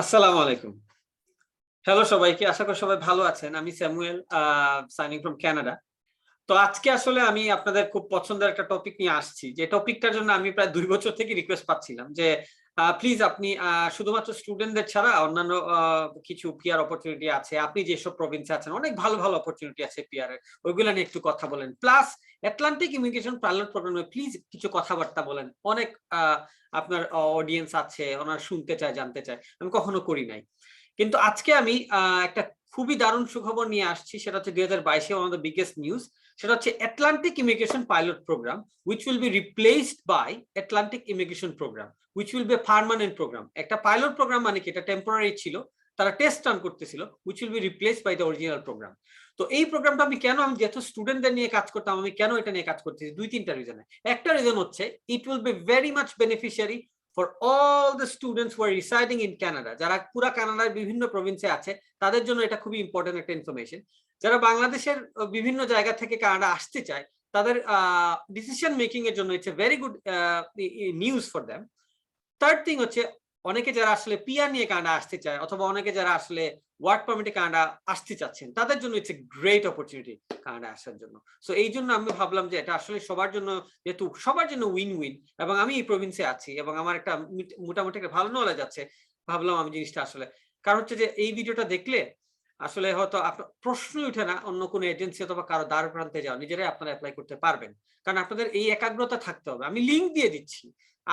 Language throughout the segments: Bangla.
আসসালামু আলাইকুম। হ্যালো সবাইকে। আশা করি সবাই ভালো আছেন। আমি স্যামুয়েল সাইনিং ফ্রম কানাডা। তো আজকে আসলে আমি আপনাদের খুব পছন্দের একটা টপিক নিয়ে আসছি। যে টপিকটার জন্য আমি প্রায় ২ বছর থেকে রিকোয়েস্ট পাচ্ছিলাম যে প্লিজ আপনি শুধুমাত্র স্টুডেন্টদের ছাড়া অন্যান্য কিছু পিআর অপরচুনিটি আছে। আপনি যেসব প্রভিন্সে আছেন অনেক ভালো, ভালো অপরচুনিটি আছে পিআর এর। ওইগুলা নিয়ে একটু কথা বলেন। প্লাস আটলান্টিক ইমিগ্রেশন পাইলট প্রোগ্রামে প্লিজ কিছু কথাবার্তা বলেন। অনেক আপনার অডিয়েন্স আছে, ওনারা শুনতে চায়, জানতে চায়। আমি কখনো করি নাই। কিন্তু আজকে আমি একটা খুবই দারুণ সুখবর নিয়ে আসছি। সেটা হচ্ছে ২০২২ এ one of the biggest news. সেটা হচ্ছে Atlantic immigration pilot program which will be replaced by Atlantic Immigration Program which will be a permanent program. একটা পাইলট প্রোগ্রাম মানে কি এটা টেম্পোরারি ছিল। তারা টেস্ট রান করতেছিল which will be replaced by the original program. তো এই প্রোগ্রামটা আমি যেহেতু স্টুডেন্টদের নিয়ে কাজ করতাম আমি কেন এটা নিয়ে কাজ করতেছি ২-৩টা রিজনে। একটা রিজন হচ্ছে it will be very much beneficiary for all the students who are residing in Canada. যারা পুরা কানাডার বিভিন্ন প্রভিন্সে আছে তাদের জন্য এটা খুবই ইম্পর্টেন্ট একটা ইনফরমেশন। যারা বাংলাদেশের বিভিন্ন জায়গা থেকে কানাডা আসতে চায় তাদের ডিসিশন মেকিং এর জন্য it's a very good news for them. Third thing হচ্ছে অনেকে যারা আসলে পিআর নিয়ে কানাডা আসতে চায় অথবা অনেকে যারা আসলে ওয়ার্ক পারমিটে কানাডা আসতে চাচ্ছেন তাদের জন্য it's a great opportunity Canada আসার জন্য। সো এই জন্য আমি ভাবলাম যে এটা আসলে সবার জন্য, যেহেতু সবার জন্য উইন উইন, এবং আমি এই প্রভিন্সে আছি এবং আমার একটা মোটামুটি একটা ভালো নলেজ আছে, ভাবলাম আমি জিনিসটা আসলে, কারণ হচ্ছে যে এই ভিডিওটা দেখলে আসলে হয়তো আপনার প্রশ্নই উঠে না অন্য কোনো এজেন্সি অথবা কারো দ্বার প্রান্তে যাওয়া, নিজেরাই আপনারা অ্যাপ্লাই করতে পারবেন। কারণ আপনাদের এই একাগ্রতা থাকতে হবে। আমি লিংক দিয়ে দিচ্ছি,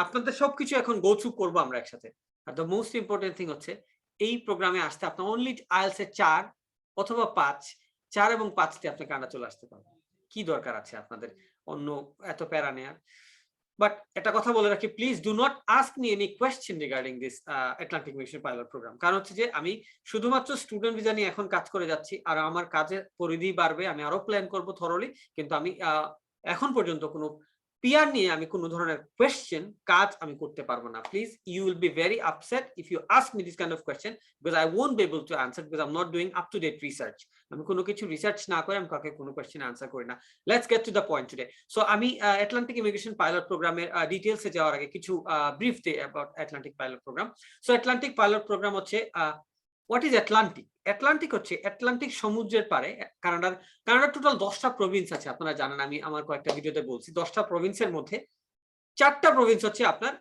আপনাদের সবকিছু এখন গো থ্রু করবো আমরা একসাথে। Are the most important thing হচ্ছে এই প্রোগ্রামে আসতে আপনার অনলি আইএলটিএস এ ৪ অথবা ৫, ৪ এবং ৫ তে আপনি কানাডা চলে আসতে পারবেন। কি দরকার আছে আপনাদের অন্য এত প্যারা নেয়ার? বাট একটা কথা বলে রাখি, please do not ask me any question regarding this Atlantic mission pilot programme. কারণ হচ্ছে যে আমি শুধুমাত্র স্টুডেন্ট ভিসা নিয়ে এখন কাজ করে যাচ্ছি, আর আমার কাজের পরিধি বাড়বে, আমি আরো প্ল্যান করব থরলি। কিন্তু আমি এখন পর্যন্ত কোনো পিআর নিয়ে আমি কোনো ধরনের কোয়েশ্চেন কাজ আমি করতে পারবো না। Please you will be very upset if you ask me this kind of question because I won't be able to answer because I am not doing up to date research. আমি কোনো কিছু রিসার্চ না করে আমি কাউকে কোনো কোয়েশ্চেন আনসার করি না। Let's get to the point today. So আমি আটলান্টিক ইমিগ্রেশন পাইলট প্রোগ্রামের ডিটেইলসে যাওয়ার আগে কিছু ব্রিফ দিই about Atlantic pilot programme. So Atlantic pilot programme হচ্ছে হোয়াট ইজ আটলান্টিক? আটলান্টিক হচ্ছে আটলান্টিক সমুদ্রের পারে কানাডার টোটাল ১০টা প্রভিন্স আছে, আপনারা জানেন, আমি আমার কয়েকটা ভিডিওতে বলছি। 10টা প্রভিন্সের মধ্যে 4টা প্রভিন্স হচ্ছে আপনার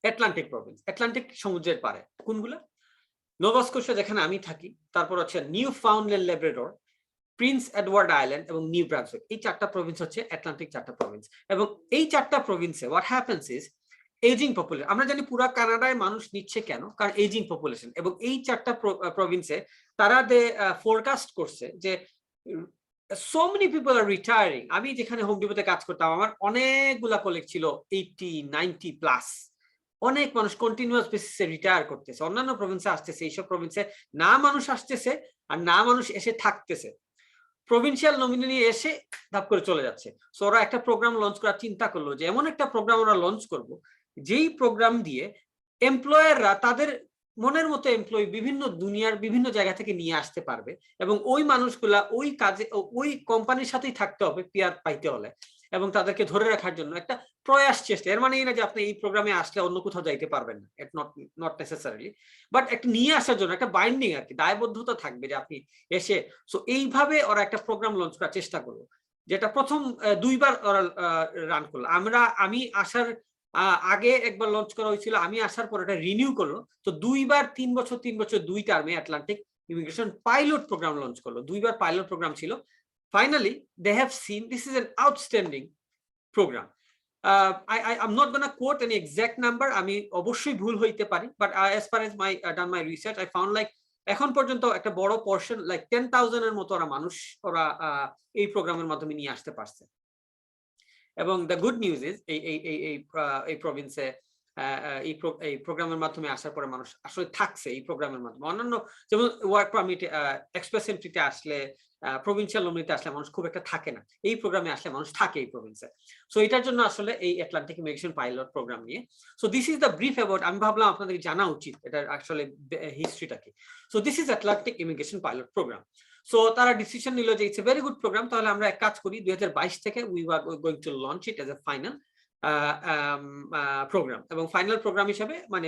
আটলান্টিক প্রভিন্স, আটলান্টিক সমুদ্রের পারে। কোনগুলো? নোভা স্কোশিয়া যেখানে আমি থাকি, তারপর হচ্ছে Newfoundland Labrador, Prince Edward Island এবং নিউ ব্রান্সউইক। এই 4টা প্রভিন্স হচ্ছে আটলান্টিক 4টা প্রভিন্স। এবং এই 4টা প্রভিন্সে what happens is aging population. আমরা জানি পুরো কানাডায় মানুষ নিচ্ছে কেন? কারণ এজিং পপুলেশন। এবং এই 4টা প্রভিন্সে তারা ফোরকাস্ট করছে যে সো মেনি পিপল আর রিটায়ারিং। আমি যেখানে হোম ডিপোতে কাজ করতাম আমার অনেকগুলা কলিগ ছিল 80, 90 প্লাস। অনেক মানুষ কন্টিনিউয়াস বেসিসে রিটায়ার করতেছে, অন্যান্য প্রভিন্সে আসতেছে। এইসব প্রভিন্সে না মানুষ আসতেছে আর না মানুষ এসে থাকতেছে, প্রভিনশিয়াল নমিনি নিয়ে এসে ধাপ করে চলে যাচ্ছে। সো ওরা একটা প্রোগ্রাম লঞ্চ করার চিন্তা করলো যে এমন একটা প্রোগ্রাম ওরা লঞ্চ করব যেই প্রোগ্রাম দিয়ে এমপ্লয়াররা তাদের মনের মতো এমপ্লয়ি বিভিন্ন দুনিয়ার বিভিন্ন জায়গা থেকে নিয়ে আসতে পারবে, এবং ওই মানুষগুলা ওই কাজে ওই কোম্পানির সাথেই থাকতে হবে পিআর পাইতে হলে, এবং তাদেরকে ধরে রাখার জন্য একটা প্রয়াস চেষ্টা। এর মানে এই না যে আপনি এই প্রোগ্রামে আসলে অন্য কোথাও যাইতে পারবেন না, ইট নট নেসেসারিলি, বাট একটা নিয়ে আসার জন্য একটা বাইন্ডিং আর কি, দায়বদ্ধতা থাকবে যে আপনি এসে। সো এইভাবে ওরা একটা প্রোগ্রাম লঞ্চ করার চেষ্টা করলো, যেটা প্রথম 2বার ওরা রান করলো। আমি আসার আগে একবার লঞ্চ করা হয়েছিল, আমি আসার পর এটা রিনিউ করলো। তো 2বার 3 বছর 3 বছর 2 টার্মে Atlantic immigration pilot programme launch করলো। 2বার পাইলট প্রোগ্রাম ছিল। Finally they have seen this is an outstanding program. I'm not gonna quote any exact number. আমি অবশ্যই ভুল হইতে পারি, but as far as my done my research, I found like এখন পর্যন্ত একটা বড় পোর্শন লাইক 10,000 এর মতো মানুষ ওরা এই প্রোগ্রামের মাধ্যমে নিয়ে আসতে পারছে। এবং দ্য গুড নিউজ ইজ এই প্রভিন্সে এই প্রোগ্রামের মাধ্যমে আসার পরে মানুষ আসলে থাকছে এই প্রোগ্রামের মাধ্যমে। অন্যান্য যেমন ওয়ার্ক পারমিট, এক্সপ্রেস এন্ট্রিতে আসলে, প্রভিন্সিয়াল নমিনিতে আসলে মানুষ খুব একটা থাকে না, এই প্রোগ্রামে আসলে মানুষ থাকে এই প্রভিন্সে। সো এটার জন্য আসলে এই আটলান্টিক ইমিগ্রেশন পাইলট প্রোগ্রাম নিয়ে। So this is the brief about. আমি ভাবলাম আপনাদের জানা উচিত এটার আসলে হিস্ট্রিটা কি। So this is Atlantic immigration pilot programme. So তারা ডিসিশন নিল যে it's a very good programme, তাহলে আমরা এক কাজ করি 2022 থেকে we are going to launch it as a final. Programme, এবং ফাইনাল প্রোগ্রাম হিসেবে মানে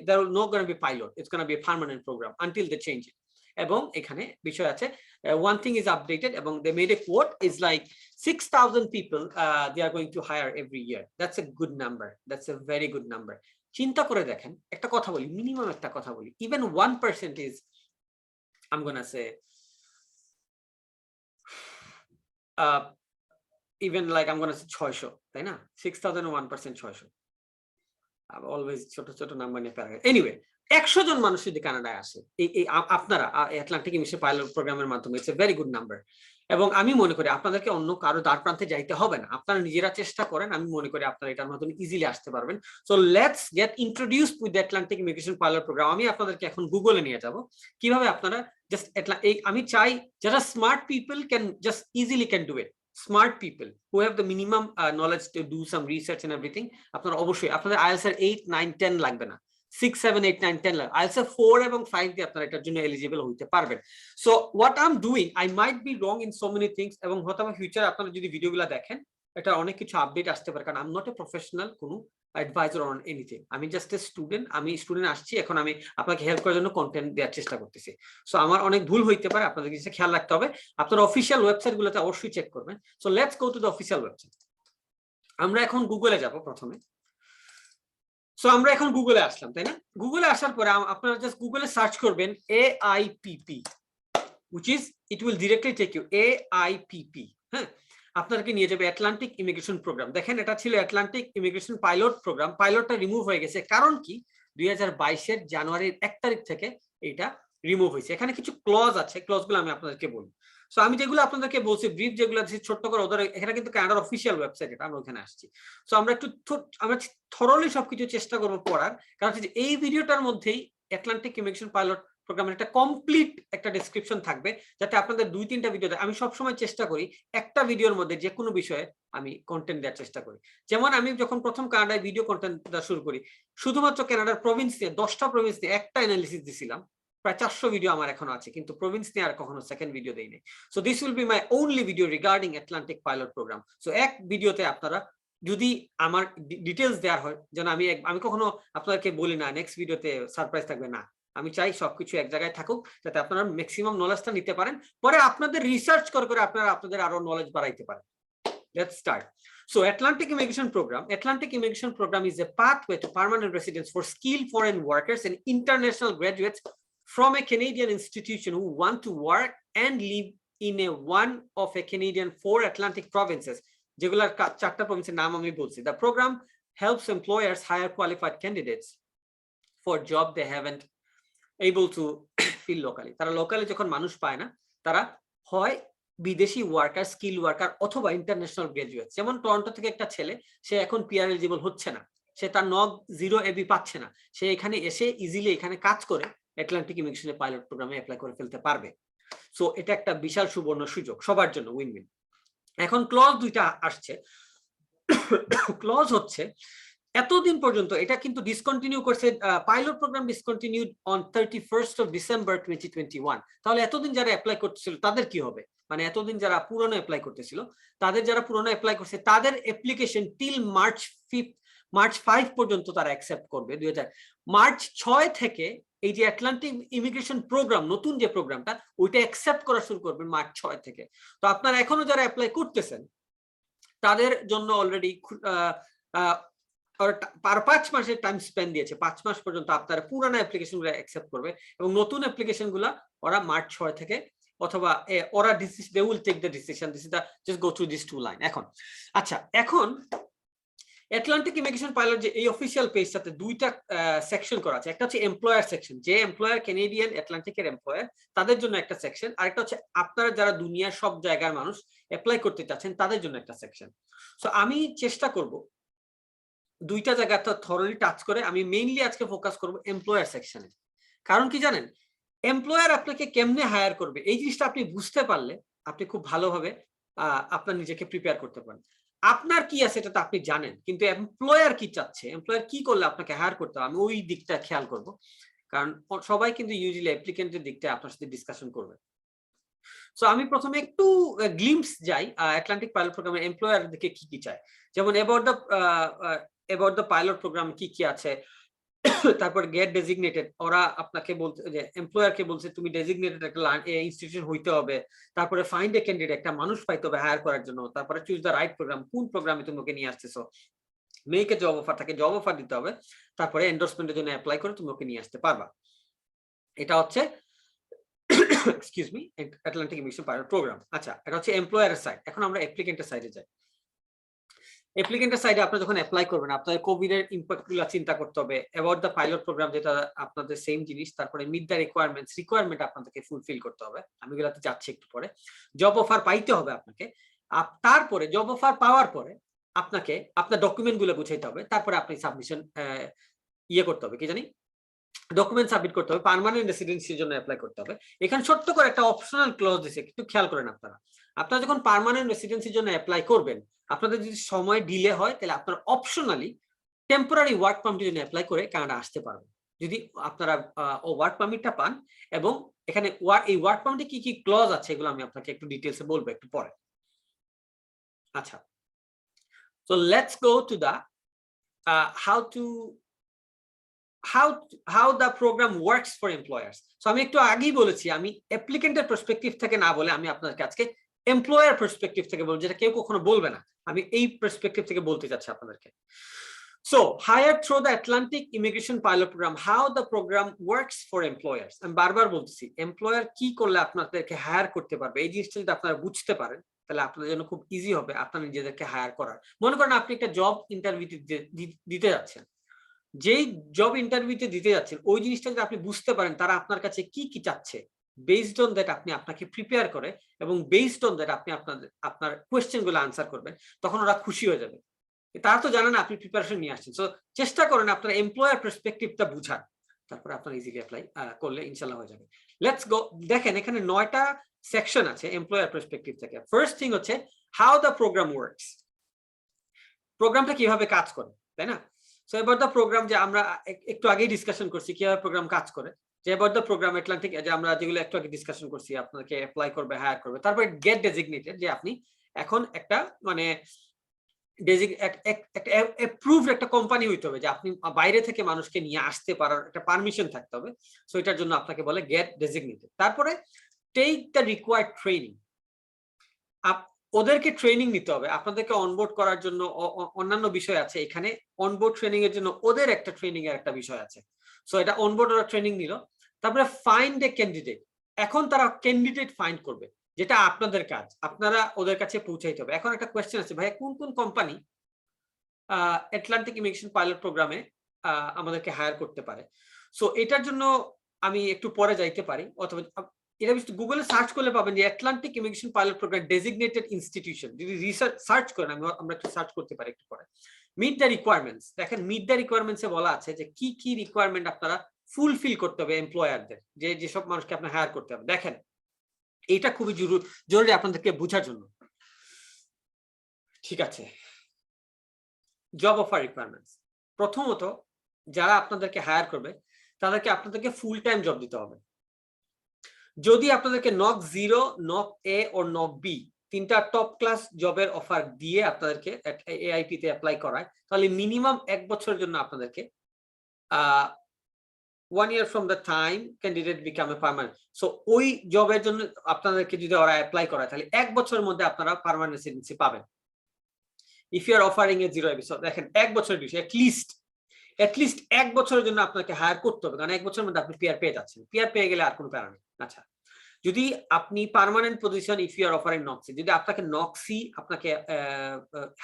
there will not gonna be pilot, it's gonna be a permanent program until they change it. এবং এখানে বিষয় আছে one thing is updated এবং they made a quote is like 6,000 people they are going to hire every year. That's a good number, that's a very good number. চিন্তা করে দেখেন, একটা কথা বলি, মিনিমাম একটা কথা বলি, even 1% is, I'm gonna say even like I'm gonna say 600, তাই না? 6,000 1% 600, অলওয়েজ ছোট ছোট নাম্বার নিয়ে প্যারা। এনিওয়ে 100 জন মানুষ যদি কানাডায় আসে এই আপনারা আটলান্টিক ইমিগ্রেশন পাইলট প্রোগ্রামের মাধ্যমে, it's a very good number. এবং আমি মনে করি আপনাদেরকে অন্য কারো দ্বার প্রান্তে যাইতে হবে না, আপনারা নিজেরা চেষ্টা করেন, আমি মনে করি আপনারা এটার মাধ্যমে ইজিলি আসতে পারবেন। So let's get introduced with the Atlantic immigration pilot programme. আমি আপনাদেরকে এখন গুগলে নিয়ে যাব কিভাবে আপনারা জাস্ট আমি চাই যারা smart people can just easily can do it, smart people who have the minimum knowledge to do some research and everything, আপনারা অবশ্যই আপনাদের IELTS এর 8 9 10 লাগবে না, 6 7 8 9 10 লাগবে, IELTS এর 4 এবং 5 দিয়ে আপনারা এটার জন্য এলিজিবল হইতে পারবেন। So what I am doing, I might be wrong in so many things, এবং হয়তো ফিউচারে আপনারা যদি ভিডিওগুলো দেখেন এটা অনেক কিছু আপডেট আসতে পারে, কারণ I am not a professional কোনো অ্যাডভাইজার অন এনিথিং, আমি জাস্ট এ স্টুডেন্ট, আমি স্টুডেন্ট আসছি, এখন আমি আপনাকে হেল্প করার জন্য কন্টেন্ট দেওয়ার চেষ্টা করতেছি। সো আমার অনেক ভুল হইতে পারে, আপনাদের কিছু খেয়াল রাখতে হবে, আপনার অফিসিয়াল ওয়েবসাইট গুলোতে অবশ্যই চেক করবেন। So let's go to the official website. আমরা এখন গুগলে যাব প্রথমে। সো আমরা এখন গুগলে আসলাম, তাই না? গুগলে আসার পরে আপনারা জাস্ট গুগলে সার্চ করবেন AIPP, which is it will directly take you AIPP, হ্যাঁ, আপনাকে নিয়ে যাবে আটলান্টিক ইমিগ্রেশন প্রোগ্রাম। দেখেন এটা ছিল আটলান্টিক ইমিগ্রেশন পাইলট প্রোগ্রাম, পাইলটটা রিমুভ হয়ে গেছে, কারণ কি 2022 এর জানুয়ারির 1 তারিখ থেকে এটা রিমুভ হয়েছে। এখানে কিছু ক্লজ আছে, ক্লজগুলো আমি আপনাদেরকে বলি। সো আমি যেগুলো আপনাদেরকে বলছি ব্রিফ, যেগুলো ছোট্ট করে ওদের, এখানে কিন্তু কানাডার অফিসিয়াল ওয়েবসাইট, এটা আমরা ওখানে আসছি। সো আমরা একটু আমরা থরলি সবকিছু চেষ্টা করবো পড়ার, কারণ হচ্ছে এই ভিডিওটার মধ্যেই আটলান্টিক ইমিগ্রেশন পাইলট প্রোগ্রামের একটা কমপ্লিট একটা ডেসক্রিপশন থাকবে, যাতে আপনাদের 2-3টা ভিডিও, আমি সবসময় চেষ্টা করি একটা ভিডিওর মধ্যে যে কোনো বিষয়ে আমি কন্টেন্ট দেওয়ার চেষ্টা করি। যেমন আমি যখন প্রথম কানাডায় ভিডিও কন্টেন্ট দেওয়া শুরু করি, শুধুমাত্র কানাডার প্রভিন্স নিয়ে 10টা প্রভিন্স নিয়ে একটা অ্যানালিসিস দিছিলাম, প্রায় 400 ভিডিও আমার এখনো আছে, কিন্তু প্রভিন্স নিয়ে আর কখনো সেকেন্ড ভিডিও দেই নাই। So this will be my only video regarding Atlantic pilot programme. So এক ভিডিওতে আপনারা যদি আমার ডিটেলস দেওয়ার হয়, যেন আমি কখনো আপনাদেরকে বলি না নেক্সট ভিডিওতে সারপ্রাইজ থাকবে, না, আমি চাই সবকিছু এক জায়গায় থাকুক, যাতে আপনারা ম্যাক্সিমাম নলেজটা নিতে পারেন, পরে আপনাদের রিসার্চ করে আপনারা আপনাদের আরো নলেজ বাড়াইতে পারেন। Let's start. So Atlantic Immigration Program is a pathway to permanent residence for skilled foreign workers and international graduates from a Canadian institution who want to work and live in one of a Canadian 4 Atlantic provinces. যেগুলার 4টা প্রভিন্সের নাম আমি বলছি। The program helps employers hire qualified candidates for job they haven't able to fill locally. তারা লোকালি যখন মানুষ পায় না, তারা হয় বিদেশি ওয়ার্কার, স্কিল ওয়ার্কার, অথবা ইন্টারন্যাশনাল গ্রাজুয়েট। যেমন টরন্টো থেকে একটা ছেলে, সে এখন পিআর এলিজিবল হচ্ছে না, সে তার নগ 0 এবি পাচ্ছে না, সে এখানে এসে ইজিলি এখানে কাজ করে আটলান্টিক ইমিগ্রেশনের পাইলট প্রোগ্রামে অ্যাপ্লাই করে ফেলতে পারবে। সো এটা একটা বিশাল সুবর্ণ সুযোগ সবার জন্য, উইন উইন। এখন ক্লজ 2টা আসছে। ক্লজ হচ্ছে এতদিন পর্যন্ত এটা কিন্তু ডিসকন্টিনিউ করছে, pilot programme discontinued on 31st of December 2021। তাহলে এতদিন যারা অ্যাপ্লাই করতেছিল তাদের কি হবে, মানে এতদিন যারা পুরনো অ্যাপ্লাই করতেছিল, যারা পুরনো অ্যাপ্লাই করছে তাদের অ্যাপ্লিকেশন টিল মার্চ 5 পর্যন্ত তারা অ্যাকসেপ্ট করবে। মার্চ 6 থেকে এই যে আটলান্টিক ইমিগ্রেশন প্রোগ্রাম, নতুন যে প্রোগ্রামটা, ওইটা অ্যাকসেপ্ট করা শুরু করবেন মার্চ 6 থেকে। তো আপনারা এখনো যারা অ্যাপ্লাই করতেছেন তাদের জন্য অলরেডি আর 5 মাসের টাইম স্পেন্ড দিয়েছে, 5 মাস পর্যন্ত আপনারা পুরানো অ্যাপ্লিকেশন গুলো অ্যাকসেপ্ট করবে, এবং নতুন অ্যাপ্লিকেশন গুলা ওরা মার্চ 6 থেকে, অথবা ওরা they will take the decision. This is the just go through these 2 line. এখন আচ্ছা, এখন আটলান্টিক ইমিগ্রেশন পাইলট যে এই অফিসিয়াল পেজটাতে 2টা সেকশন করা আছে। একটা হচ্ছে এমপ্লয়ার সেকশন, যে এমপ্লয়ার কানাডিয়ান আটলান্টিকের এমপ্লয়ার, তাদের জন্য একটা সেকশন। আরেকটা হচ্ছে আপনারা যারা দুনিয়ার সব জায়গার মানুষ অ্যাপ্লাই করতে চাচ্ছেন তাদের জন্য একটা সেকশন। সো আমি চেষ্টা করব 2টা জায়গা থরলি টাচ করে, আমি মেইনলি আজকে ফোকাস করব এমপ্লয়ার সেকশনে। কারণ কি জানেন, এমপ্লয়ার আপনাকে কেমনে হায়ার করবে এই জিনিসটা আপনি বুঝতে পারলে আপনি খুব ভালোভাবে আপনার নিজেকে প্রিপেয়ার করতে পারেন। আপনার কি আছে এটা তো আপনি জানেন, কিন্তু এমপ্লয়ার কি চাচ্ছে, এমপ্লয়ার কি করলে আপনাকে হায়ার করতে হবে, আমি ওই দিকটা খেয়াল করব, কারণ সবাই কিন্তু ইউজুয়ালি অ্যাপ্লিকেন্টের দিকটা আপনার সাথে ডিসকাশন করবে। সো আমি প্রথমে একটু গ্লিম্পস যাই আটলান্টিক পাইলট প্রোগ্রামের এমপ্লয়ার দিকে কি কি চায়, যেমন অ্যাবাউট দ্য পাইলট প্রোগ্রাম কি কি আছে। তারপর গেট ডেজিগনেটেড, ওরা আপনাকে বলতে যে এমপ্লয়ারকে বলছে তুমি ডেজিগনেটেড একটা ইনস্টিটিউশন হইতে হবে। তারপরে ফাইন্ড এ ক্যান্ডিডেট, একটা মানুষ পাইতে হবে হায়ার করার জন্য। তারপরে চুজ দ্য রাইট প্রোগ্রাম, কোন প্রোগ্রামে তুমি ওকে নিয়ে আসতেছো। মেক এ জব অফার, তাকে জব অফার দিতে হবে। তারপরে এন্ডোর্সমেন্টের জন্য অ্যাপ্লাই করে তুমি ওকে নিয়ে আসতে পারবা। এটা হচ্ছে excuse me Atlantic immigration pilot programme. আচ্ছা, এটা হচ্ছে এমপ্লয়ারের সাইড। এখন আমরা অ্যাপ্লিকেন্টের সাইডে যাই। অ্যাপ্লিকেন্টের সাইডে আপনি যখন অ্যাপ্লাই করবেন, আপনাদের কোভিড এর ইম্প্যাক্ট গুলো চিন্তা করতে হবে। অ্যাবাউট দ্য পাইলট প্রোগ্রাম, যেটা আপনাদের সেম জিনিস। তারপরে মিট দ্য রিকোয়ারমেন্ট আপনাদেরকে ফুলফিল করতে হবে। আমি এগুলাতে যাচ্ছি একটু পরে। জব অফার পাইতে হবে আপনাকে। তারপরে জব অফার পাওয়ার পরে আপনাকে আপনার ডকুমেন্ট গুলো গুছাইতে হবে। তারপরে আপনি সাবমিশন করতে হবে, কি জানি ডকুমেন্ট সাবমিট করতে হবে, পার্মানেন্ট রেসিডেন্সির জন্য অ্যাপ্লাই করতে হবে। এখানে ছোট্ট করে একটা অপশনাল ক্লজ দিয়েছে, একটু খেয়াল করেন আপনারা। আপনারা যখন পার্মানেন্ট রেসিডেন্সির জন্য অ্যাপ্লাই করবেন, আপনাদের যদি সময় ডিলে হয়, তাহলে আপনারা অপশনালি টেম্পোরারি ওয়ার্ক পারমিটের জন্য অ্যাপ্লাই করে কানাডা আসতে পারবেন, যদি আপনারা ওয়ার্ক পারমিটটা পান। এবং এখানে এই ওয়ার্ক পারমিটে কি কি ক্লজ আছে, এগুলো আমি আপনাকে একটু ডিটেইলসে বলবো একটু পরে। আচ্ছা, so let's go to the how the program works for employers. So আমি একটু আগেই বলেছি, আমি অ্যাপ্লিকেন্টের পার্সপেক্টিভ থেকে না বলে আমি আপনাদেরকে আজকে এমপ্লয়ার পার্সপেক্টিভ থেকে বলবো, যেটা কেউ কখনো বলবে না। আমি এই পার্সপেক্টিভ থেকে বলতে চাচ্ছি আপনাদেরকে। So hired through the Atlantic Immigration Pilot Program, how the program works for employers. আমি বারবার বলতেছি, এমপ্লয়ার কি করলে আপনাদেরকে হায়ার করতে পারবে, এই জিনিসটা যদি আপনারা বুঝতে পারেন, তাহলে আপনাদের জন্য খুব ইজি হবে আপনারা নিজেদেরকে হায়ার করার। মনে করেন আপনি একটা জব ইন্টারভিউ দিতে যাচ্ছেন, যেই জব ইন্টারভিউতে দিতে যাচ্ছেন, ওই জিনিসটা যদি আপনি বুঝতে পারেন তারা আপনার কাছে কি কি চাচ্ছে, বেসড অন দ্যাট আপনি আপনাকে প্রিপেয়ার করে এবং বেসড অন দ্যাট আপনি আপনার কোয়েশ্চেন গুলো আনসার করবেন, তখন ওরা খুশি হয়ে যাবে। তারা তো জানে না আপনি প্রিপারেশন নিয়ে আসছেন। সো চেষ্টা করেন আপনার এমপ্লয়ার পার্সপেক্টিভটা বুঝার, তারপরে আপনার ইজিলি অ্যাপ্লাই করলে ইনশাআল্লাহ হয়ে যাবে। Let's go. দেখেন এখানে 9টা সেকশন আছে এমপ্লয়ার পার্সপেক্টিভ থেকে। ফার্স্ট থিং হচ্ছে হাউ দ্য প্রোগ্রাম ওয়ার্কস, প্রোগ্রামটা কিভাবে কাজ করে, তাই না? সো এবার দ্য প্রোগ্রাম, যে আমরা একটু আগেই ডিসকাশন করছি কিভাবে প্রোগ্রাম কাজ করে, যে এবার দ্য প্রোগ্রাম আটলান্টিক, যে আমরা যেগুলো একটু আগে ডিসকাশন করছি, আপনাকে অ্যাপ্লাই করবে, হায়ার করবে। তারপরে গেট ডেজিগনেটেড, যে আপনি এখন একটা মানে অ্যাপ্রুভড একটা কোম্পানি হইতে হবে, যে আপনি বাইরে থেকে মানুষকে নিয়ে আসতে পারার একটা পারমিশন থাকতে হবে। সো এটার জন্য আপনাকে বলে গেট ডেজিগনেটেড। তারপরে টেক দ্য রিকোয়ার্ড ট্রেনিং, ওদেরকে ট্রেনিং নিতে হবে আপনাদেরকে অনবোর্ড করার জন্য। অন্যান্য বিষয় আছে এখানে, অনবোর্ড ট্রেনিং এর জন্য ওদের একটা ট্রেনিং এর একটা বিষয় আছে। সো এটা অনবোর্ড ওরা ট্রেনিং নিল। তারপরে ফাইন্ড এ ক্যান্ডিডেট, এখন তারা ক্যান্ডিডেট ফাইন্ড করবে, যেটা আপনাদের কাজ, আপনারা ওদের কাছে পৌঁছাইতে হবে। এখন একটা কোয়েশ্চেন আছে, ভাই কোন কোন কোম্পানি আটলান্টিক ইমিগ্রেশন পাইলট প্রোগ্রামে আমাদেরকে হায়ার করতে পারে? সো এটার জন্য আমি একটু পরে যাইতে পারি, অথবা এটা গুগলে সার্চ করলে পাবেন যে Atlantic immigration pilot programme designated institution. যদি রিসার্চ সার্চ করেন, আমরা একটু সার্চ করতে পারি একটু পরে। মিট দ্য রিকোয়ারমেন্টস, দেখেন মিট দ্য রিকোয়ারমেন্টস এ বলা আছে যে কি কি রিকোয়ারমেন্ট আপনারা ফুলফিল করতে হবে এমপ্লয়ারদের, যেসব মানুষকে আপনি হায়ার করতে হবে। দেখেন এটা খুবই জরুরি আপনাদেরকে বোঝার জন্য। ঠিক আছে, জব অফার রিকোয়ারমেন্টস। প্রথমত যারা আপনাদেরকে হায়ার করবে তাদেরকে আপনাদেরকে ফুল টাইম জব দিতে হবে। যদি আপনাদেরকে নক 0, নক এ ও নক বি, তিনটা টপ ক্লাস জবের অফার দিয়ে আপনাদেরকে এআইপি তে অ্যাপ্লাই করায়, তাহলে মিনিমাম 1 বছরের জন্য আপনাদেরকে 1 year from the time candidate become a permanent, so ওই জবের জন্য আপনাদেরকে যদি ওরা অ্যাপ্লাই করায়, তাহলে 1 বছরের মধ্যে আপনারা পার্মানেন্ট রেসিডেন্সি পাবেন। If you are offering a 0 episode, দেখেন 1 বছরের বিষয়, অ্যাটলিস্ট 1 বছরের জন্য আপনাকে হায়ার করতে হবে, কারণ 1 বছরের মধ্যে আপনি পিআর পেয়ে যাচ্ছেন। পিআর পেয়ে গেলে আর কোনো প্যারা নেই। আচ্ছা, যদি আপনি permanent position, if you are offering নকসি, যদি আপনাকে নকসি আপনাকে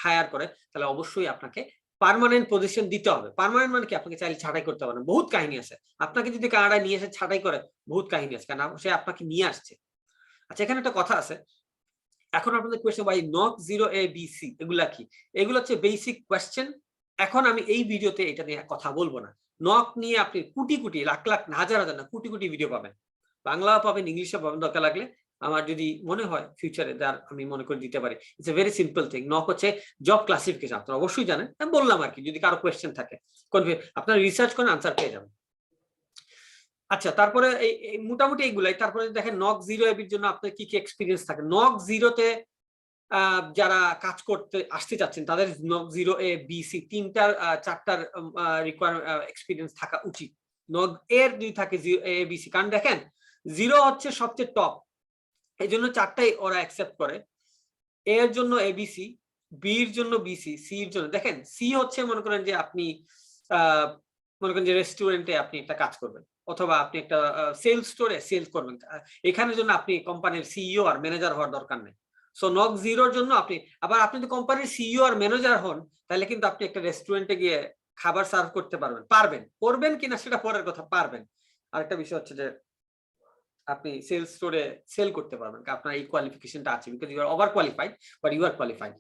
হায়ার করে, তাহলে অবশ্যই আপনাকে পার্মানেন্ট পজিশন দিতে হবে। পার্মানেন্ট মানে কি, আপনাকে চাইলে ছাঁটাই করতে পারেন, বহুত কাহিনী আছে। আপনাকে যদি কানাডায় নিয়ে এসে ছাঁটাই করে, বহুত কাহিনী আছে, কারণ সে আপনাকে নিয়ে আসছে। আচ্ছা, এখানে একটা কথা আছে। এখন আপনাদের কোয়েশ্চেন, ভাই নক 0 এ বি সি এগুলা কি? এগুলো হচ্ছে বেসিক কোয়েশ্চেন। এখন আমি এই ভিডিওতে এটা নিয়ে কথা বলবো না। নক নিয়ে আপনি কোটি লাখ হাজার না কোটি ভিডিও পাবেন, বাংলা পাবেন, ইংলিশে পাবেন। দরকার লাগলে আমার যদি মনে হয় ফিউচারে আমি মনে করে দিতে পারি। It's a very simple thing. Knock হচ্ছে জব ক্লাসিফিকেশন, আপনারা অবশ্যই জানেন, আমি বললাম আর কি। যদি কারো কোয়েশ্চেন থাকে, আপনারা রিসার্চ করেন, আনসার পেয়ে যাবেন। আচ্ছা, তারপরে মোটামুটি এইগুলাই। তারপরে দেখেন নক জিরো এবির জন্য আপনার কি কি এক্সপিরিয়েন্স থাকে। নক জিরোতে যারা কাজ করতে আসতে চাচ্ছেন তাদের knock zero A B C তিনটার চারটার এক্সপিরিয়েন্স থাকা উচিত। নক এর যদি থাকে এ বি সি, কারণ দেখেন জিরো হচ্ছে সবচেয়ে টপ, এই জন্য চারটাই ওরা অ্যাকসেপ্ট করে। এর জন্য এবিসি, বি এর জন্য বিসি, সি এর জন্য দেখেন সি হচ্ছে মনে করেন যে আপনি মনে করেন যে রেস্টুরেন্টে আপনি একটা কাজ করবেন, অথবা আপনি একটা সেলস স্টোরে সেলস করবেন, এখানের জন্য আপনি কোম্পানির সিইও আর ম্যানেজার হওয়ার দরকার নেই। সো নক জিরোর জন্য আপনি আবার আপনি যদি কোম্পানির সিইও আর ম্যানেজার হন, তাহলে কিন্তু আপনি একটা রেস্টুরেন্টে গিয়ে খাবার সার্ভ করতে পারবেন, করবেন কিনা সেটা পরের কথা, পারবেন। আরেকটা বিষয় হচ্ছে যে আপনি সেলস স্টোরে সেল করতে পারবেন, আপনার এই কোয়ালিফিকেশনটা আছে, because you are over qualified but you are qualified.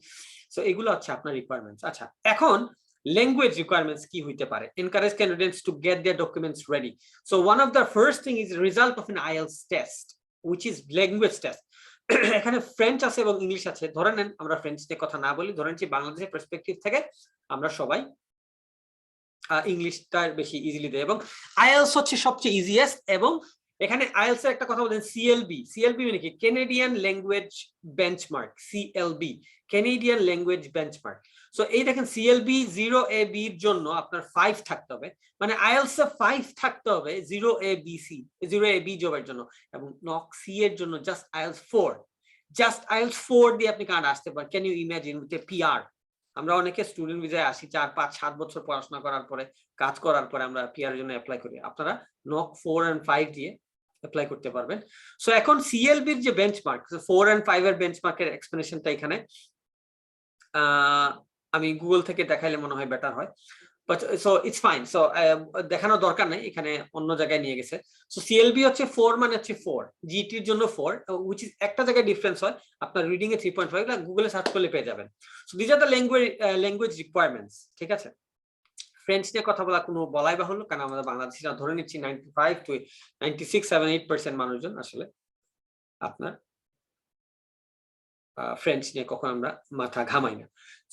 So এগুলো হচ্ছে আপনার রিকোয়ারমেন্টস। আচ্ছা, এখন language requirements কি হইতে পারে? Encourage candidates to get their documents ready. So one of the first thing is the result of an IELTS test, which is language test. এখানে ফ্রেঞ্চ আছে এবং ইংলিশ আছে। ধরে নেন আমরা ফ্রেঞ্চ নিয়ে কথা না বলি, ধরেন যে বাংলাদেশের পার্সপেক্টিভ থেকে আমরা সবাই ইংলিশটা বেশি ইজিলি দেয়, এবং আইএলটিএস হচ্ছে সবচেয়ে ইজিয়েস্ট। এবং এখানে আইএলটিএস এর একটা কথা বলেন সিএলবি। সিএলবি মানে কি? Canadian language benchmark, CLB, Canadian language benchmark. So এই দেখেন সিএলবি 0A-B এর জন্য আপনার 5 থাকতে হবে, মানে আইএলটিএস এ 5 থাকতে হবে 0A-B-C, 0A-B জবের জন্য, এবং নক সি এর জন্য জাস্ট আইএলটিএস 4, জাস্ট আইএলটিএস 4 দিয়ে আপনি কানাডা আসতে পারেন। Can you imagine with a PR? আমরা অনেকে স্টুডেন্ট ভিসায় আসি, 4, 5, 7 বছর পড়াশোনা করার পরে, কাজ করার পরে আমরা পিআর এর জন্য অ্যাপ্লাই করি। আপনারা নক 4 and 5 দিয়ে অ্যাপ্লাই করতে পারবেন। সো এখন সিএলবির যে বেঞ্চমার্ক, 4 and 5 এর বেঞ্চমার্কের এক্সপ্লেনেশনটা এখানে আমি গুগল থেকে দেখাইলে মনে হয় বেটার হয়, but so it's fine. So দেখানোর দরকার নেই, এখানে অন্য জায়গায় নিয়ে গেছে। সো সিএলবি হচ্ছে 4, মানে হচ্ছে 4, জিটির জন্য 4, which is একটা জায়গায় ডিফারেন্স হয়, আপনার রিডিং এ 3.5, গুগলে সার্চ করলে পেয়ে যাবেন। So this are the language requirements, ঠিক আছে। ফ্রেঞ্চ নিয়ে কথা বলাই বাহুল্য, কারণ আমাদের বাংলাদেশিরা ধরে নিচ্ছি 95 to 96, 7-8% মানুষজন আসলে আপনার ফ্রেঞ্চ নিয়ে কখন আমরা মাথা ঘামাই না।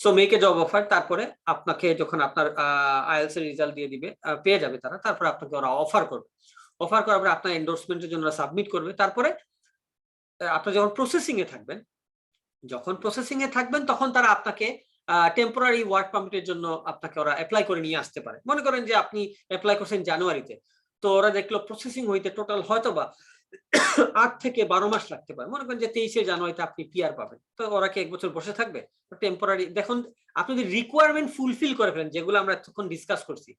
So make a job offer, তারপরে আপনাকে যখন আপনার আইএলটিএস এর রেজাল্ট দিয়ে দিবে, পেয়ে যাবে তারা, তারপরে আপনাকে ওরা অফার করবে। অফার করার পরে আপনার এন্ডোর্সমেন্টের জন্য সাবমিট করবে। তারপরে আপনি যখন প্রসেসিং এ থাকবেন, তখন তারা আপনাকে টেম্পোরারি ওয়ার্ক পারমিটের জন্য আপনাকে ওরা অ্যাপ্লাই করে নিয়ে আসতে পারে। মনে করেন যে আপনি অ্যাপ্লাই করছেন জানুয়ারিতে, তো ওরা দেখলো প্রসেসিং হইতে টোটাল হয়তোবা 8 থেকে 12 মাস লাগতে পারে। মনে করেন যে 23শে জানুয়ারিতে আপনি পিআর পাবেন, তো ওরা কি 1 বছর বসে থাকবে? টেম্পোরারি, দেখুন আপনি যদি রিকোয়ারমেন্ট ফুলফিল করে ফেলেন, যেগুলো আমরা এতক্ষণ ডিসকাস করছি,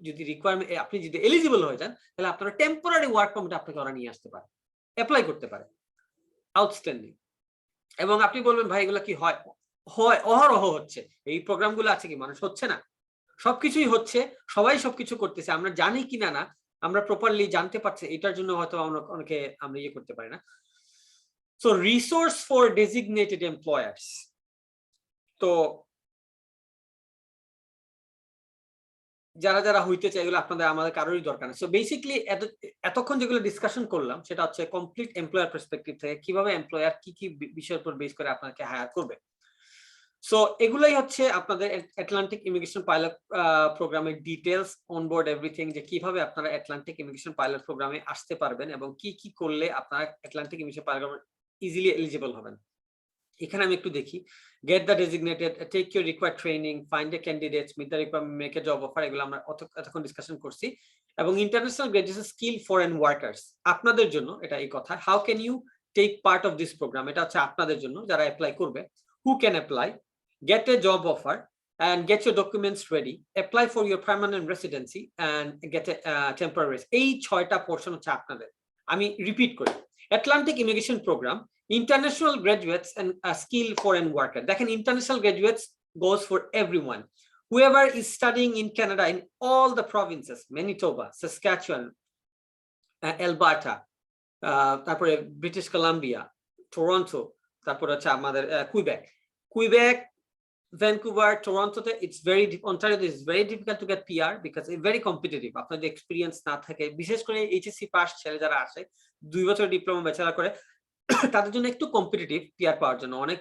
যদি রিকোয়ারমেন্ট আপনি যদি এলিজিবল হয়ে যান, তাহলে আপনারা টেম্পোরারি ওয়ার্ক পারমিট আপনাকে ওরা নিয়ে আসতে পারে, অ্যাপ্লাই করতে পারে। আউটস্ট্যান্ডিং। এবং আপনি বলবেন ভাই এগুলো কি হয়? হয়, অহরহ হচ্ছে। এই প্রোগ্রামগুলো আছে কি মানুষ হচ্ছে না? সবকিছুই হচ্ছে, সবাই সবকিছু করতেছে। আমরা জানি কিনা না, আমরা প্রপারলি জানতে পারছি, এটার জন্য হয়তো আমরা অনেকে ইয়ে করতে পারি না। So resource for designated employers, তো যারা হইতে চায় এগুলো আপনাদের আমাদের কারোরই দরকার নেই। সো বেসিক্যালি এতক্ষণ যেগুলো ডিসকাশন করলাম সেটা হচ্ছে কমপ্লিট এমপ্লয়ার পার্সপেক্টিভ থেকে, কিভাবে এমপ্লয়ার কি কি বিষয়ের উপর বেস করে আপনাকে হায়ার করবে। সো এগুলাই হচ্ছে আপনাদের আটলান্টিক ইমিগ্রেশন পাইলট প্রোগ্রামের ডিটেলস, অনবোর্ড এভরিথিং, যে কিভাবে আপনারা আটলান্টিক ইমিগ্রেশন পাইলট প্রোগ্রামে আসতে পারবেন এবং কি কি করলে আপনারা Atlantic immigration pilot easily eligible হবেন। এখানে আমি একটু দেখি, get the designated, take your required training, find the candidates, meet the requirement, make a job offer, এগুলো আমরা এতক্ষণ ডিসকাশন করছি। এবং international graduation skill foreign workers, আপনাদের জন্য এটা এই কথা। How can you take part of this programme, এটা হচ্ছে আপনাদের জন্য যারা অ্যাপ্লাই করবে। Who can apply, get a job offer and get your documents ready, apply for your permanent residency and get a temporary। এই 6টা পোরশন হচ্ছে আপনাদের। আমি রিপিট করি, Atlantic immigration program, international graduates and skill foreign worker। দেখেন international graduates goes for everyone, whoever is studying in Canada in all the provinces, Manitoba, Saskatchewan, Alberta, তারপরে ব্রিটিশ কলাম্বিয়া, টরন্টো, তারপরে হচ্ছে আমাদের Quebec, Vancouver, Toronto, Ontario is very difficult to get PR because it's very competitive. আপনাদের এক্সপেরিয়েন্স না থাকে, বিশেষ করে এইচএসসি পাস ছেলে যারা আসে, 2 বছর ডিপ্লোমা ব্যাচেলর করে, তাদের জন্য একটু কম্পিটিটিভ পিআর পাওয়ার জন্য অনেক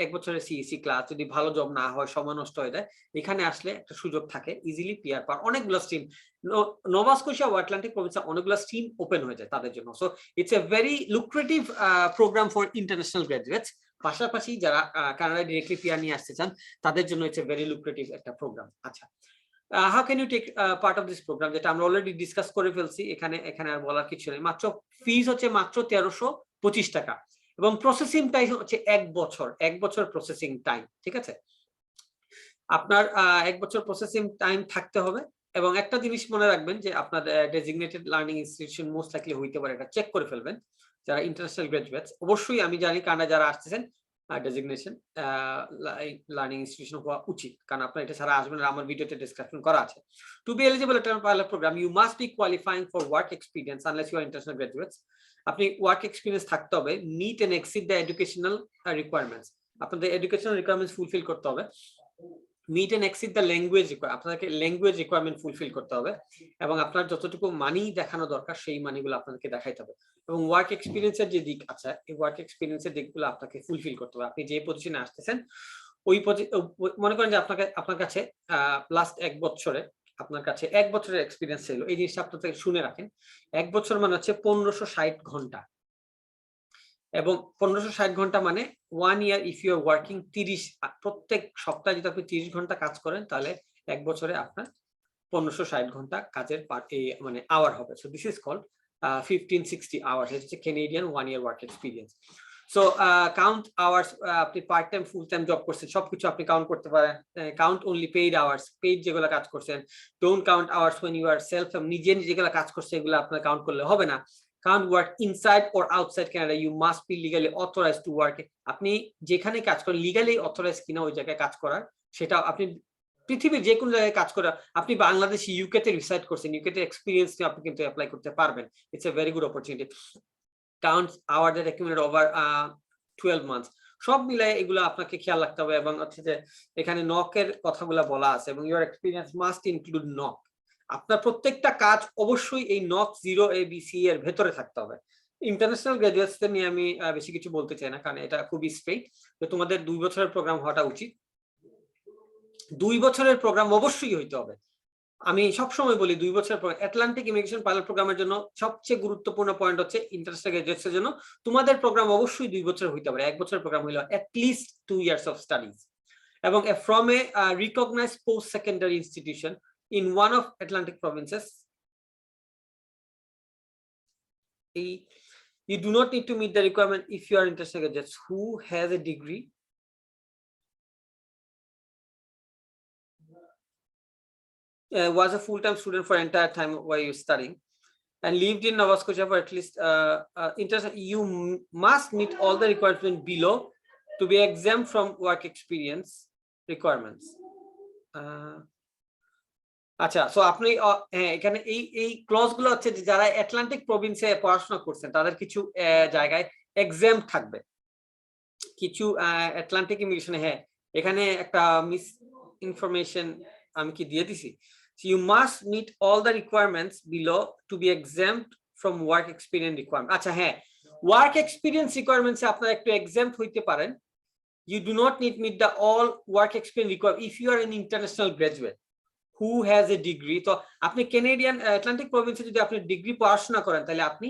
এক বছরের সিইসি ক্লাস যদি ভালো জব না হয়, সময় নষ্ট হয়ে যায়, এখানে আসলে একটা সুযোগ থাকে ইজিলি পিআর পাওয়ার। অনেকগুলো স্ট্রিম নোভা স্কোশিয়া ও আটলান্টিক প্রভিন্সে অনেকগুলো স্ট্রিম ওপেন হয়ে যায় তাদের জন্য। So it's a very lucrative programme for international graduates. পাশাপাশি যারা কানাডায় ডিরেক্টলি পিআর নিয়ে আসতে চান তাদের জন্য ইটস এ ভেরি লুক্রেটিভ একটা প্রোগ্রাম। আচ্ছা, how can you take part of this programme, যেটা আমরা অলরেডি ডিসকাস করে ফেলছি, এখানে আর বলার কিছু নেই। মাত্র ফিজ হচ্ছে মাত্র 1325 টাকা এবং প্রসেসিং টাইম হচ্ছে 1 বছর, 1 বছর প্রসেসিং টাইম। ঠিক আছে, আপনার 1 বছর প্রসেসিং টাইম থাকতে হবে। এবং একটা জিনিস মনে রাখবেন যে আপনার designated learning institution most likely হইতে পারে, এটা চেক করে ফেলবেন যারা ইন্টারন্যাশনাল গ্রাজুয়েটস। অবশ্যই আমি জানি কানাডা যারা আসতেছেন ডেজিগনেশন লার্নিং ইনস্টিটিউশন হওয়া উচিত, কারণ আপনার এটা ছাড়া আসবেন না, আমার ভিডিওতে ডিসক্রিপশন করা আছে। To be eligible at pilot programme you must be qualifying for work experience unless you are international graduates. আপনি ওয়ার্ক এক্সপিরিয়েন্স থাকতে হবে, meet and exceed the educational requirements, আপনাদের এডুকেশনাল রিকোয়ারমেন্টস ফুলফিল করতে হবে। Meet and exceed the language আপনাদেরকে ল্যাঙ্গুয়েজ রিকোয়ারমেন্ট ফুলফিল করতে হবে এবং আপনার যতটুকু মানি দেখানো দরকার সেই মানিগুলো আপনাদেরকে দেখাইতে হবে। এবং ওয়ার্ক এক্সপিরিয়েন্সের যে দিক আছে, এই ওয়ার্ক এক্সপিরিয়েন্সের দিকগুলো আপনাকে ফুলফিল করতে হবে। আপনি যে পজিশনে আসতেছেন ওই মনে করেন যে আপনার কাছে লাস্ট 1 বছরে আপনার কাছে 1 বছরের এক্সপিরিয়েন্স ছিল, এই জিনিসটা আপনাদের শুনে রাখেন। 1 বছর মানে হচ্ছে 1560 ঘন্টা, এবং 1560 ঘন্টা মানে 1 ইয়ার ইফ ইউ আর ওয়ার্কিং 30, প্রত্যেক সপ্তাহে যদি আপনি 30 ঘন্টা কাজ করেন তাহলে 1 বছরে আপনার 1560 ঘন্টা কাজের মানে আওয়ার হবে। So this is called 1560 hours. এটা হচ্ছে Canadian 1 year work experience. So count hours, আপনি part time full time job করছেন সবকিছু আপনি কাউন্ট করতে পারেন। Count only paid hours, paid যেগুলো কাজ করছেন। Don't count hours when you are self, নিজে যেগুলো কাজ করছে এগুলো আপনার কাউন্ট করলে হবে না। Can't work inside or outside Canada. You must be legally authorized to work. আপনি যেখানে কাজ করেন লিগালি অথরাইজ কিনা ওই জায়গায় কাজ করার, সেটা আপনি পৃথিবীর যে কোনো জায়গায় কাজ করা। আপনি বাংলাদেশে ইউকে তে রিসাইড করছেন, ইউকে তে এক্সপেরিয়েন্স নিয়ে আপনি কিন্তু অ্যাপ্লাই করতে পারবেন। It's a very good opportunity. Counts hour that accumulated over 12 months. সব মিলায় এগুলো আপনাকে খেয়াল রাখতে হবে। এবং হচ্ছে যে এখানে নকের কথাগুলো বলা আছে এবং your experience must include knock. আপনার প্রত্যেকটা কাজ অবশ্যই এই নক 0 ABC এর ভেতরে থাকতে হবে। ইন্টারন্যাশনাল গ্রাজুয়েটসদের নিয়ে আমি বেশি কিছু বলতে চাই না, কারণ এটা খুবই স্ট্রেইট। তো তোমাদের 2 বছরের প্রোগ্রাম হওয়াটা উচিত। 2 বছরের প্রোগ্রাম অবশ্যই হইতে হবে। আমি সবসময় বলি 2 বছরের পর আটলান্টিক ইমিগ্রেশন পাইলট প্রোগ্রামের জন্য সবচেয়ে গুরুত্বপূর্ণ পয়েন্ট হচ্ছে ইন্টারন্যাশনাল গ্রাজুয়েটসের জন্য তোমাদের প্রোগ্রাম অবশ্যই 2 বছর হইতে হবে। 1 বছরের প্রোগ্রাম হইলো at least 2 years of studies এবং from a recognized post secondary institution in one of Atlantic provinces. You do not need to meet the requirement if you are international graduates who has a degree was a full-time student for entire time while you're studying and lived in Nova Scotia for at least you must meet all the requirements below to be exempt from work experience requirements. আচ্ছা, সো আপনি এখানে এই ক্লজ গুলো হচ্ছে যে যারা আটলান্টিক প্রভিন্সে পড়াশোনা করছেন তাদের কিছু জায়গায় এক্সাম্পট থাকবে, কিছু আটলান্টিক ইমিগ্রেশনে। হ্যাঁ, এখানে একটা মিস ইনফরমেশন আমি কি দিয়ে দিছি। So you must meet all the requirements below to be exempt from work experience requirement. আচ্ছা হ্যাঁ, work experience requirements এ আপনারা একটু exempt হইতে পারেন। You do not need meet the all work experience requirement if you are an international graduate who has a degree. তো আপনি ক্যানাডিয়ান আটলান্টিক প্রভিন্সে যদি আপনি ডিগ্রি পড়াশোনা করেন তাহলে আপনি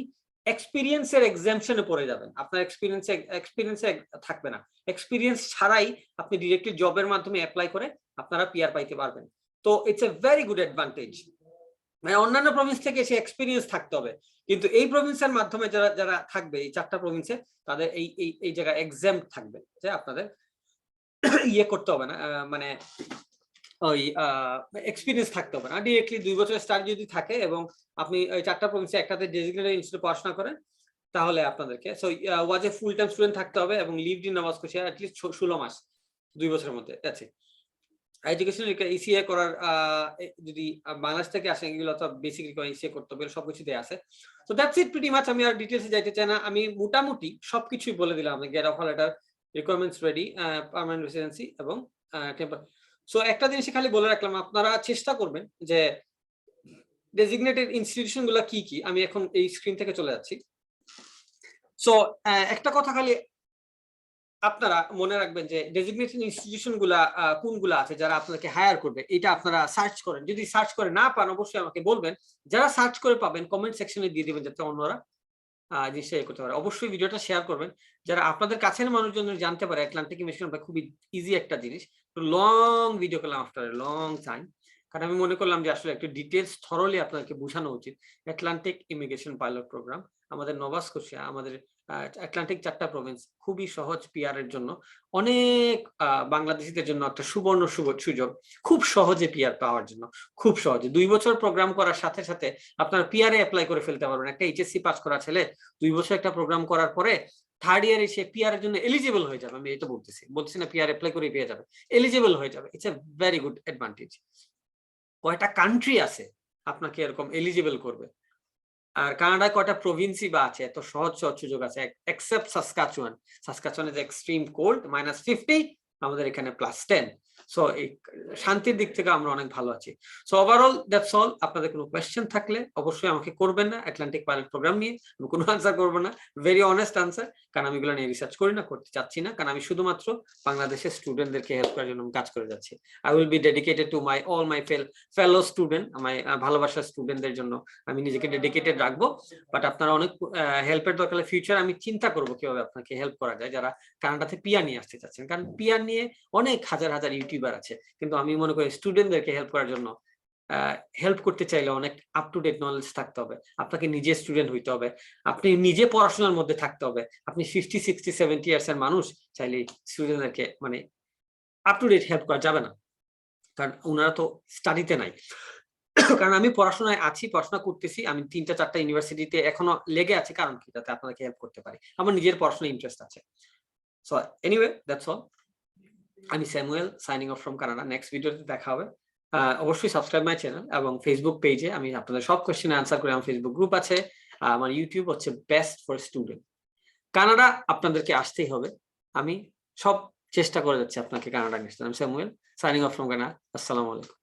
এক্সপিরিয়েন্সের এক্সাম্পশনে পড়ে যাবেন, আপনার এক্সপিরিয়েন্সে থাকবে না। এক্সপিরিয়েন্স ছাড়াই আপনি ডিরেক্টলি জবের মাধ্যমে অ্যাপ্লাই করে আপনারা পিআর পাইতে পারবেন। তো it's a very good advantage. মানে অন্যান্য প্রভিন্স থেকে এসে এক্সপিরিয়েন্স থাকতে হবে, কিন্তু এই প্রভিন্সের মাধ্যমে যারা থাকবে এই 4টা প্রভিন্সে তাদের এই জায়গায় এক্সাম্পট থাকবে, যে আপনাদের ইয়ে করতে হবে না, মানে ওই এক্সপিরিয়েন্স থাকতে হবে না। ডিরেক্টলি 2 বছরের স্টাডি যদি থাকে এবং আপনি ওই 4টা প্রভিন্সে একটাতে ডেজিগনেটেড ইনস্টিটিউটে পড়াশোনা করেন তাহলে আপনাদেরকে ওয়াজ এ ফুল টাইম স্টুডেন্ট থাকতে হবে এবং lived in Nova Scotia at least 16 মাস, 2 বছরের মধ্যে আছে। এডুকেশন ইসিএ করার যদি বাংলাদেশ থেকে আসেন এগুলো তো বেসিক রিকোয়ারমেন্ট ইসিএ করতে হবে, সবকিছু দেয়া আছে। So that's it pretty much. আমি আর ডিটেইলসে যাইতে চাই না, আমি মোটামুটি সবকিছুই বলে দিলাম। Get offer letter, requirements ready, permanent residency এবং টেম্পোরারি। সো একটা জিনিস খালি বলে রাখলাম, আপনারা চেষ্টা করবেন যে ডেজিগনেটেড ইনস্টিটিউশন গুলো কি কি। আমি এখন এই স্ক্রিন থেকে চলে যাচ্ছি। সো একটা কথা খালি আপনারা মনে রাখবেন যে ডেজিগনেটেড ইনস্টিটিউশন গুলা কোনগুলা আছে যারা আপনাকে হায়ার করবে, এটা আপনারা সার্চ করেন। যদি সার্চ করে না পান অবশ্যই আমাকে বলবেন। যারা সার্চ করে পাবেন কমেন্ট সেকশনে দিয়ে দিবেন যাতে অন্যরা জিনিসটা করতে পারে। অবশ্যই ভিডিওটা শেয়ার করবেন যারা আপনাদের কাছের মানুষজন জানতে পারে আটলান্টিক ইমিগ্রেশন খুবই ইজি একটা জিনিস। লং ভিডিও করলাম আফটার লং টাইম, কারণ আমি মনে করলাম যে আসলে একটু ডিটেলস থরলি আপনাকে বোঝানো উচিত। আটলান্টিক ইমিগ্রেশন পাইলট প্রোগ্রাম আমাদের নোভা স্কোশিয়া, আমাদের আটলান্টিক 4টা প্রভিন্স খুবই সহজ পিআর এর জন্য। অনেক বাংলাদেশিদের জন্য একটা সুবর্ণ সুযোগ খুব সহজে পিআর পাওয়ার জন্য, খুব সহজে 2 বছর প্রোগ্রাম করার সাথে সাথে আপনারা পিআর এ অ্যাপ্লাই করে ফেলতে পারবেন। একটা এইচএসসি পাস করা ছেলে 2 বছর একটা প্রোগ্রাম করার পরে থার্ড ইয়ারে সে পিআর এর জন্য এলিজিবল হয়ে যাবে। আমি এটা বলছি না পিআর অ্যাপ্লাই করে পেয়ে যাবে, এলিজিবল হয়ে যাবে। It's a very good advantage. কয়টা কান্ট্রি আছে আপনাকে এরকম এলিজিবল করবে, আর কানাডায় কয়টা প্রভিন্সি বা আছে, এত সহজ সুযোগ আছে except Saskatchewan. Saskatchewan is extreme cold -50, আমাদের এখানে +10। সো এই শান্তির দিক থেকে আমরা অনেক ভালো আছি। So overall that's all. আপনাদের কোনো কোয়েশ্চেন থাকলে অবশ্যই আমাকে করবেন না। আটলান্টিক পাইলট প্রোগ্রাম নিয়ে আমি কোনো আনসার করবো না, ভেরি অনেস্ট আনসার, কারণ আমি এগুলো নিয়ে রিসার্চ করি না, করতে চাচ্ছি না, কারণ আমি শুধুমাত্র বাংলাদেশের স্টুডেন্টদেরকে হেল্প করার জন্য কাজ করে যাচ্ছি। I will be dedicated to all my fellow student, আমার ভালোবাসার স্টুডেন্টদের জন্য আমি নিজেকে ডেডিকেটেড রাখবো। বাট আপনারা অনেক হেল্পের দরকার হলে ফিউচার আমি চিন্তা করবো কিভাবে আপনাকে হেল্প করা যায় যারা কানাডাতে পিআর নিয়ে আসতে চাচ্ছেন, কারণ পিআর নিয়ে অনেক হাজার হাজার ইউটিউবার আছে, কিন্তু আমি মনে করি স্টুডেন্টদেরকে হেল্প করার জন্য হেল্প করতে চাইলে অনেক আপ টু ডেট নলেজ থাকতে হবে, আপনাকে নিজে স্টুডেন্ট হইতে হবে, আপনি নিজে পড়াশোনার মধ্যে থাকতে হবে। আপনি 50, 60, 70 ইয়ার্স এর মানুষ চাইলে স্টুডেন্টদেরকে মানে আপ টু ডেট হেল্প করা যাবে না, কারণ ওনারা তো স্টাডিতে নাই। কারণ আমি পড়াশোনায় আছি, পড়াশোনা করতেছি, আমি 3টা 4টা ইউনিভার্সিটিতে এখনো লেগে আছি, কারণ কি যাতে আপনাকে হেল্প করতে পারি, আমার নিজের পড়াশোনায় ইন্টারেস্ট আছে। So anyway that's all. আমি Samuel, signing off from Canada. Next ভিডিওতে দেখা হবে। অবশ্যই সাবস্ক্রাইব মাই চ্যানেল এবং ফেসবুক পেজে আমি আপনাদের সব কোশ্চেনে আনসার করি। আমার ফেসবুক গ্রুপ আছে, আমার ইউটিউব হচ্ছে বেস্ট ফর স্টুডেন্ট। কানাডা আপনাদেরকে আসতেই হবে, আমি সব চেষ্টা করে যাচ্ছি আপনাকে কানাডা নিয়ে আসতে। আমি Samuel, signing off from Canada. আসসালামু আলাইকুম।